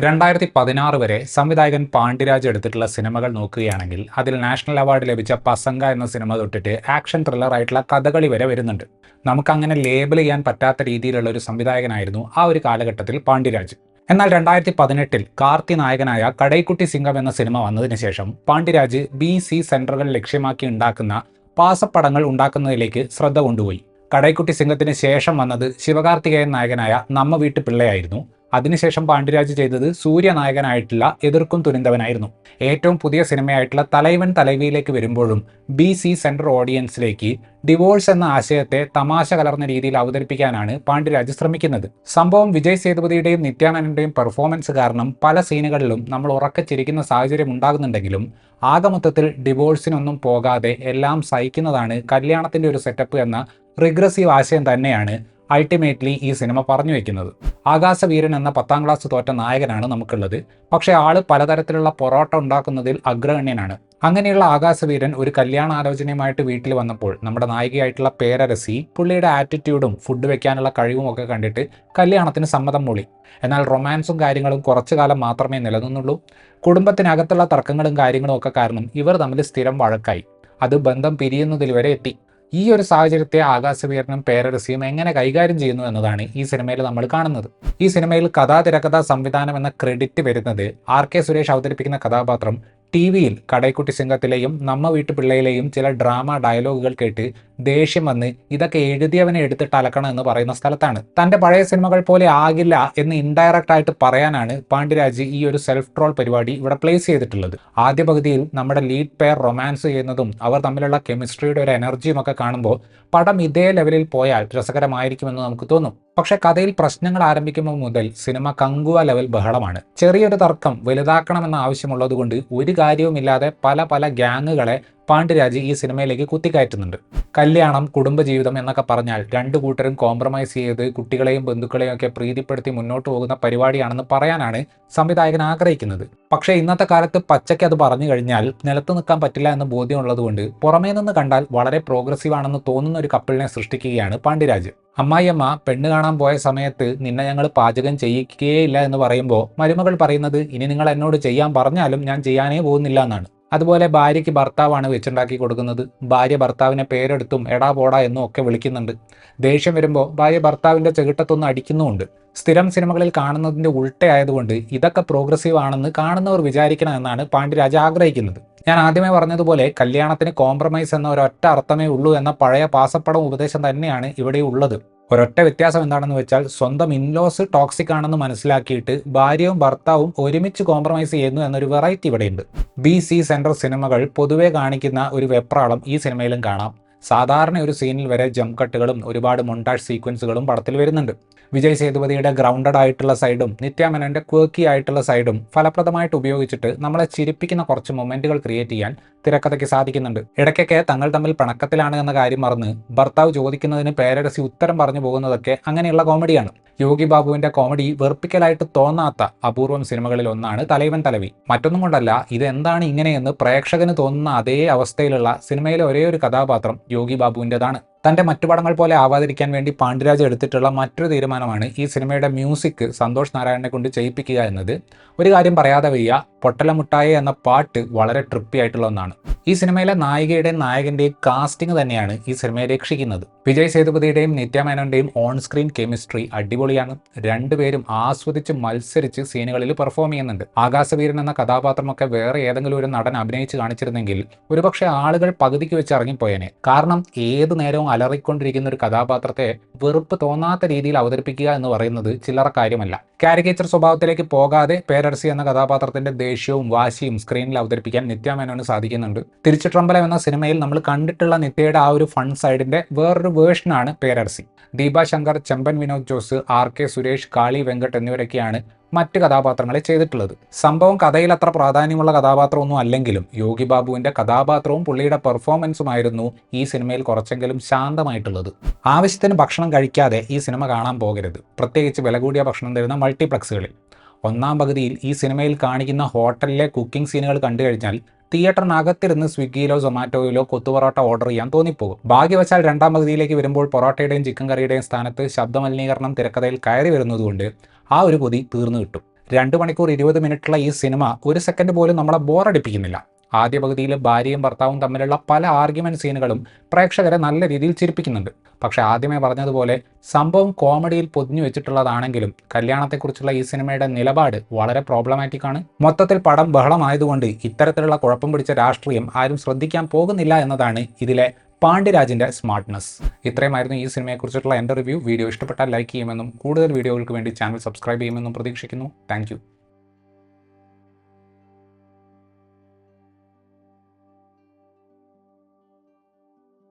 2016 വരെ സംവിധായകൻ പാണ്ഡ്യരാജ് എടുത്തിട്ടുള്ള സിനിമകൾ നോക്കുകയാണെങ്കിൽ അതിൽ നാഷണൽ അവാർഡ് ലഭിച്ച പസംഗ എന്ന സിനിമ തൊട്ടിട്ട് ആക്ഷൻ ത്രില്ലർ ആയിട്ടുള്ള കഥകളി വരെ വരുന്നുണ്ട്. നമുക്കങ്ങനെ ലേബൽ ചെയ്യാൻ പറ്റാത്ത രീതിയിലുള്ള ഒരു സംവിധായകനായിരുന്നു ആ ഒരു കാലഘട്ടത്തിൽ പാണ്ഡ്യരാജ്. എന്നാൽ 2018 കാർത്തി നായകനായ കടൈക്കുട്ടി സിംഗം എന്ന സിനിമ വന്നതിന് ശേഷം പാണ്ഡ്യരാജ് BC സെന്ററുകൾ ലക്ഷ്യമാക്കി ഉണ്ടാക്കുന്ന പാസപ്പടങ്ങൾ ഉണ്ടാക്കുന്നതിലേക്ക് ശ്രദ്ധ കൊണ്ടുപോയി. കടൈക്കുട്ടി സിംഗത്തിന് ശേഷം വന്നത് ശിവകാർത്തികേയൻ നായകനായ നമ്മ വീട്ടു പിള്ളയായിരുന്നു. അതിനുശേഷം പാണ്ഡ്യരാജ് ചെയ്തത് സൂര്യ നായകനായിട്ടുള്ള എതിർക്കും തുനിന്തവനായിരുന്നു. ഏറ്റവും പുതിയ സിനിമയായിട്ടുള്ള തലൈവൻ തലൈവിയിലേക്ക് വരുമ്പോഴും BC സെൻട്രൽ ഓഡിയൻസിലേക്ക് ഡിവോഴ്സ് എന്ന ആശയത്തെ തമാശ കലർന്ന രീതിയിൽ അവതരിപ്പിക്കാനാണ് പാണ്ഡ്യരാജ് ശ്രമിക്കുന്നത്. സംഭവം വിജയ് സേതുപതിയുടെയും നിത്യാനന്ദന്റെയും പെർഫോമൻസ് കാരണം പല സീനുകളിലും നമ്മൾ ഉറക്കച്ചിരിക്കുന്ന സാഹചര്യം ഉണ്ടാകുന്നുണ്ടെങ്കിലും ആകമൊത്തത്തിൽ ഡിവോഴ്സിനൊന്നും പോകാതെ എല്ലാം സഹിക്കുന്നതാണ് കല്യാണത്തിന്റെ ഒരു സെറ്റപ്പ് എന്ന റിഗ്രസീവ് ആശയം തന്നെയാണ് അൾട്ടിമേറ്റ്ലി ഈ സിനിമ പറഞ്ഞു വയ്ക്കുന്നത്. ആകാശവീരൻ എന്ന 10ാം ക്ലാസ് തോറ്റ നായകനാണ് നമുക്കുള്ളത്. പക്ഷേ ആള് പലതരത്തിലുള്ള പൊറോട്ട ഉണ്ടാക്കുന്നതിൽ അഗ്രഗണ്യനാണ്. അങ്ങനെയുള്ള ആകാശവീരൻ ഒരു കല്യാണാലോചനയുമായിട്ട് വീട്ടിൽ വന്നപ്പോൾ നമ്മുടെ നായികയായിട്ടുള്ള പേരരസി പുള്ളിയുടെ ആറ്റിറ്റ്യൂഡും ഫുഡ് വെക്കാനുള്ള കഴിവും ഒക്കെ കണ്ടിട്ട് കല്യാണത്തിന് സമ്മതം മൂളി. എന്നാൽ റൊമാൻസും കാര്യങ്ങളും കുറച്ചു കാലം മാത്രമേ നിലനിന്നുള്ളൂ. കുടുംബത്തിനകത്തുള്ള തർക്കങ്ങളും കാര്യങ്ങളും ഒക്കെ കാരണം ഇവർ തമ്മിൽ സ്ഥിരം വഴക്കായി. അത് ബന്ധം പിരിയുന്നതിൽ വരെ എത്തി. ഈ ഒരു സാഹചര്യത്തെ ആകാശവീരനും പേരരസിയും എങ്ങനെ കൈകാര്യം ചെയ്യുന്നു എന്നതാണ് ഈ സിനിമയിൽ നമ്മൾ കാണുന്നത്. ഈ സിനിമയിൽ കഥാ തിരക്കഥാ സംവിധാനം എന്ന ക്രെഡിറ്റ് വരുന്നത് RK സുരേഷ് അവതരിപ്പിക്കുന്ന കഥാപാത്രം TV-യിൽ കടൈക്കുട്ടി സിംഗത്തിലെയും നമ്മ വീട്ടു പിള്ളയിലെയും ചില ഡ്രാമ ഡയലോഗുകൾ കേട്ട് ദേഷ്യം വന്ന് ഇതൊക്കെ എഴുതിയവനെ എടുത്തിട്ട് അലക്കണം എന്ന് പറയുന്ന സ്ഥലത്താണ്. തന്റെ പഴയ സിനിമകൾ പോലെ ആകില്ല എന്ന് ഇൻഡയറക്റ്റ് ആയിട്ട് പറയാനാണ് പാണ്ഡ്യരാജ് ഈ ഒരു സെൽഫ് ട്രോൾ പരിപാടി ഇവിടെ പ്ലേസ് ചെയ്തിട്ടുള്ളത്. ആദ്യ പകുതിയിൽ നമ്മുടെ ലീഡ് പെയർ റൊമാൻസ് ചെയ്യുന്നതും അവർ തമ്മിലുള്ള കെമിസ്ട്രിയുടെ ഒരു എനർജിയും ഒക്കെ കാണുമ്പോൾ പടം ഇതേ ലെവലിൽ പോയാൽ രസകരമായിരിക്കുമെന്ന് നമുക്ക് തോന്നും. പക്ഷെ കഥയിൽ പ്രശ്നങ്ങൾ ആരംഭിക്കുമ്പോൾ മുതൽ സിനിമ കങ്കുവ ലെവൽ ബഹളമാണ്. ചെറിയൊരു തർക്കം വലുതാക്കണമെന്ന ആവശ്യമുള്ളത് കൊണ്ട് ഒരു കാര്യവുമില്ലാതെ പല ഗ്യാങ്ങുകളെ പാണ്ഡ്യരാജ് ഈ സിനിമയിലേക്ക് കുത്തിക്കയറ്റുന്നുണ്ട്. കല്യാണം, കുടുംബജീവിതം എന്നൊക്കെ പറഞ്ഞാൽ രണ്ടു കൂട്ടരും കോംപ്രമൈസ് ചെയ്ത് കുട്ടികളെയും ബന്ധുക്കളെയും ഒക്കെ പ്രീതിപ്പെടുത്തി മുന്നോട്ട് പോകുന്ന പരിപാടിയാണെന്ന് പറയാനാണ് സംവിധായകൻ ആഗ്രഹിക്കുന്നത്. പക്ഷേ ഇന്നത്തെ കാലത്ത് പച്ചയ്ക്ക് അത് പറഞ്ഞു കഴിഞ്ഞാൽ നിലത്ത് നിൽക്കാൻ പറ്റില്ല എന്ന് ബോധ്യമുള്ളതുകൊണ്ട് പുറമേ നിന്ന് കണ്ടാൽ വളരെ പ്രോഗ്രസീവ് ആണെന്ന് തോന്നുന്ന ഒരു കപ്പിളിനെ സൃഷ്ടിക്കുകയാണ് പാണ്ഡ്യരാജ്. അമ്മായിയമ്മ പെണ്ണ് കാണാൻ പോയ സമയത്ത് നിന്നെ ഞങ്ങൾ പാചകം ചെയ്യിക്കുകയില്ല എന്ന് പറയുമ്പോൾ മരുമകൾ പറയുന്നത് ഇനി നിങ്ങൾ എന്നോട് ചെയ്യാൻ പറഞ്ഞാലും ഞാൻ ചെയ്യാനേ പോകുന്നില്ല എന്നാണ്. അതുപോലെ ഭാര്യയ്ക്ക് ഭർത്താവാണ് വെച്ചുണ്ടാക്കി കൊടുക്കുന്നത്. ഭാര്യ ഭർത്താവിനെ പേരെടുത്തും എടാ പോടാ എന്നും ഒക്കെ വിളിക്കുന്നുണ്ട്. ദേഷ്യം വരുമ്പോൾ ഭാര്യ ഭർത്താവിൻ്റെ ചെകിട്ടത്തൊന്ന് അടിക്കുന്നുമുണ്ട്. സ്ഥിരം സിനിമകളിൽ കാണുന്നതിൻ്റെ ഉൾട്ടയായതുകൊണ്ട് ഇതൊക്കെ പ്രോഗ്രസീവ് ആണെന്ന് കാണുന്നവർ വിചാരിക്കണമെന്നാണ് പാണ്ഡ്യരാജ് ആഗ്രഹിക്കുന്നത്. ഞാൻ ആദ്യമേ പറഞ്ഞതുപോലെ കല്യാണത്തിന് കോംപ്രമൈസ് എന്ന ഒരൊറ്റ അർത്ഥമേ ഉള്ളൂ എന്ന പഴയ പാസപ്പടം ഉപദേശം തന്നെയാണ് ഇവിടെ ഉള്ളത്. ഒരൊറ്റ വ്യത്യാസം എന്താണെന്ന് വെച്ചാൽ സ്വന്തം ഇൻലോസ് ടോക്സിക് ആണെന്ന് മനസ്സിലാക്കിയിട്ട് ഭാര്യയും ഭർത്താവും ഒരുമിച്ച് കോംപ്രമൈസ് ചെയ്യുന്നു എന്നൊരു വെറൈറ്റി ഇവിടെയുണ്ട്. BC സെൻട്രൽ സിനിമകൾ പൊതുവെ കാണിക്കുന്ന ഒരു വെപ്രാളം ഈ സിനിമയിലും കാണാം. സാധാരണ ഒരു സീനിൽ വരെ ജംപ് കട്ടുകളും ഒരുപാട് മൊണ്ടാഷ് സീക്വൻസുകളും പടത്തിൽ വരുന്നുണ്ട്. വിജയ് സേതുപതിയുടെ ഗ്രൗണ്ടഡ് ആയിട്ടുള്ള സൈഡും നിത്യാമേനോന്റെ ക്വർക്കി ആയിട്ടുള്ള സൈഡും ഫലപ്രദമായിട്ട് ഉപയോഗിച്ചിട്ട് നമ്മളെ ചിരിപ്പിക്കുന്ന കുറച്ച് മൊമെന്റുകൾ ക്രിയേറ്റ് ചെയ്യാൻ തിരക്കഥയ്ക്ക് സാധിക്കുന്നുണ്ട്. ഇടയ്ക്കൊക്കെ തങ്ങൾ തമ്മിൽ പിണക്കത്തിലാണ് എന്ന കാര്യം മറന്ന് ഭർത്താവ് ചോദിക്കുന്നതിന് പേരരസി ഉത്തരം പറഞ്ഞു പോകുന്നതൊക്കെ അങ്ങനെയുള്ള കോമഡിയാണ്. യോഗി ബാബുവിന്റെ കോമഡി വെറുപ്പിക്കലായിട്ട് തോന്നാത്ത അപൂർവം സിനിമകളിൽ ഒന്നാണ് തലൈവൻ തലവി. മറ്റൊന്നും കൊണ്ടല്ല, ഇതെന്താണ് ഇങ്ങനെയെന്ന് പ്രേക്ഷകന് തോന്നുന്ന അതേ അവസ്ഥയിലുള്ള സിനിമയിലെ ഒരേ ഒരു കഥാപാത്രം യോഗി ബാബുവിൻ്റെതാണ്. തൻ്റെ മറ്റു പടങ്ങൾ പോലെ ആവാതിരിക്കാൻ വേണ്ടി പാണ്ഡ്യരാജ് എടുത്തിട്ടുള്ള മറ്റൊരു തീരുമാനമാണ് ഈ സിനിമയുടെ മ്യൂസിക് സന്തോഷ് നാരായണനെ കൊണ്ട് ചെയ്യിപ്പിക്കുക എന്നത്. ഒരു കാര്യം പറയാതെ വയ്യ, പൊട്ടലമുട്ടായി എന്ന പാട്ട് വളരെ ട്രിപ്പി ആയിട്ടുള്ള ഒന്നാണ്. ഈ സിനിമയിലെ നായികയുടെയും നായകന്റെയും കാസ്റ്റിംഗ് തന്നെയാണ് ഈ സിനിമയെ രക്ഷിക്കുന്നത്. വിജയ് സേതുപതിയുടെയും നിത്യാമേനോന്റെയും ഓൺ സ്ക്രീൻ കെമിസ്ട്രി അടിപൊളിയാണ്. രണ്ടുപേരും ആസ്വദിച്ച് മത്സരിച്ച് സീനുകളിൽ പെർഫോം ചെയ്യുന്നുണ്ട്. ആകാശവീരൻ എന്ന കഥാപാത്രമൊക്കെ വേറെ ഏതെങ്കിലും ഒരു നടൻ അഭിനയിച്ച് കാണിച്ചിരുന്നെങ്കിൽ ഒരുപക്ഷെ ആളുകൾ പകുതിക്ക് വെച്ച് ഇറങ്ങിപ്പോയേനെ. കാരണം ഏതു നേരവും അലറിക്കൊണ്ടിരിക്കുന്ന ഒരു കഥാപാത്രത്തെ വെറുപ്പ് തോന്നാത്ത രീതിയിൽ അവതരിപ്പിക്കുക എന്ന് പറയുന്നത് ചില്ലറ കാര്യമല്ല. കാരിക്കേച്ചർ സ്വഭാവത്തിലേക്ക് പോകാതെ പേരരസി എന്ന കഥാപാത്രത്തിന്റെ ദേഷ്യവും വാശിയും സ്ക്രീനിൽ അവതരിപ്പിക്കാൻ നിത്യാമേനോന് സാധിക്കുന്നുണ്ട്. തിരിച്ചുട്രമ്പലം എന്ന സിനിമയിൽ നമ്മൾ കണ്ടിട്ടുള്ള നിത്യയുടെ ആ ഒരു ഫൺ സൈഡിന്റെ വേറൊരു വേർഷനാണ് പേരരസി. ദീപ ശങ്കർ, ചെമ്പൻ വിനോദ് ജോസ്, RK സുരേഷ്, കാളി വെങ്കട്ട് എന്നിവരൊക്കെയാണ് മറ്റ് കഥാപാത്രങ്ങളെ ചെയ്തിട്ടുള്ളത്. സംഭവം കഥയിൽ അത്ര പ്രാധാന്യമുള്ള കഥാപാത്രമൊന്നും അല്ലെങ്കിലും യോഗി ബാബുവിന്റെ കഥാപാത്രവും പുള്ളിയുടെ പെർഫോമൻസുമായിരുന്നു ഈ സിനിമയിൽ കുറച്ചെങ്കിലും ശാന്തമായിട്ടുള്ളത്. ആവശ്യത്തിന് ഭക്ഷണം കഴിക്കാതെ ഈ സിനിമ കാണാൻ പോകരുത്, പ്രത്യേകിച്ച് വില കൂടിയ ഭക്ഷണം തരുന്ന മൾട്ടിപ്ലക്സുകളിൽ. ഒന്നാം പകുതിയിൽ ഈ സിനിമയിൽ കാണിക്കുന്ന ഹോട്ടലിലെ കുക്കിംഗ് സീനുകൾ കണ്ടു കഴിഞ്ഞാൽ തിയേറ്ററിനകത്തിരുന്ന് സ്വിഗ്ഗിയിലോ സൊമാറ്റോയിലോ കൊത്തുപൊറോട്ട ഓർഡർ ചെയ്യാൻ തോന്നിപ്പോകും. ഭാഗ്യവശാൽ രണ്ടാം പകുതിയിലേക്ക് വരുമ്പോൾ പൊറോട്ടയുടെയും ചിക്കൻ കറിയുടെയും സ്ഥാനത്ത് ശബ്ദമലിനീകരണം തിരക്കഥയിൽ കയറി വരുന്നതുകൊണ്ട് ആ ഒരു കൊതി തീർന്നു കിട്ടും. 2 മണിക്കൂർ 20 മിനിറ്റുള്ള ഈ സിനിമ ഒരു സെക്കൻഡ് പോലും നമ്മളെ ബോറടിപ്പിക്കുന്നില്ല. ആദ്യ പകുതിയിൽ ഭാര്യയും ഭർത്താവും തമ്മിലുള്ള പല ആർഗ്യുമെന്റ് സീനുകളും പ്രേക്ഷകരെ നല്ല രീതിയിൽ ചിരിപ്പിക്കുന്നുണ്ട്. പക്ഷേ ആദ്യമേ പറഞ്ഞതുപോലെ സംഭവം കോമഡിയിൽ പൊതിഞ്ഞു വെച്ചിട്ടുള്ളതാണെങ്കിലും കല്യാണത്തെക്കുറിച്ചുള്ള ഈ സിനിമയുടെ നിലപാട് വളരെ പ്രോബ്ലമാറ്റിക് ആണ്. മൊത്തത്തിൽ പടം ബഹളമായതുകൊണ്ട് ഇത്തരത്തിലുള്ള കുഴപ്പം പിടിച്ച രാഷ്ട്രീയം ആരും ശ്രദ്ധിക്കാൻ പോകുന്നില്ല എന്നതാണ് ഇതിലെ പാണ്ഡ്യരാജിന്റെ സ്മാർട്ട്നെസ്. ഇത്രയുമായിരുന്നു ഈ സിനിമയെക്കുറിച്ചിട്ടുള്ള എൻ്റെ റിവ്യൂ. വീഡിയോ ഇഷ്ടപ്പെട്ടാൽ ലൈക്ക് ചെയ്യുമെന്നും കൂടുതൽ വീഡിയോകൾക്ക് വേണ്ടി ചാനൽ സബ്സ്ക്രൈബ് ചെയ്യുമെന്നും പ്രതീക്ഷിക്കുന്നു. താങ്ക്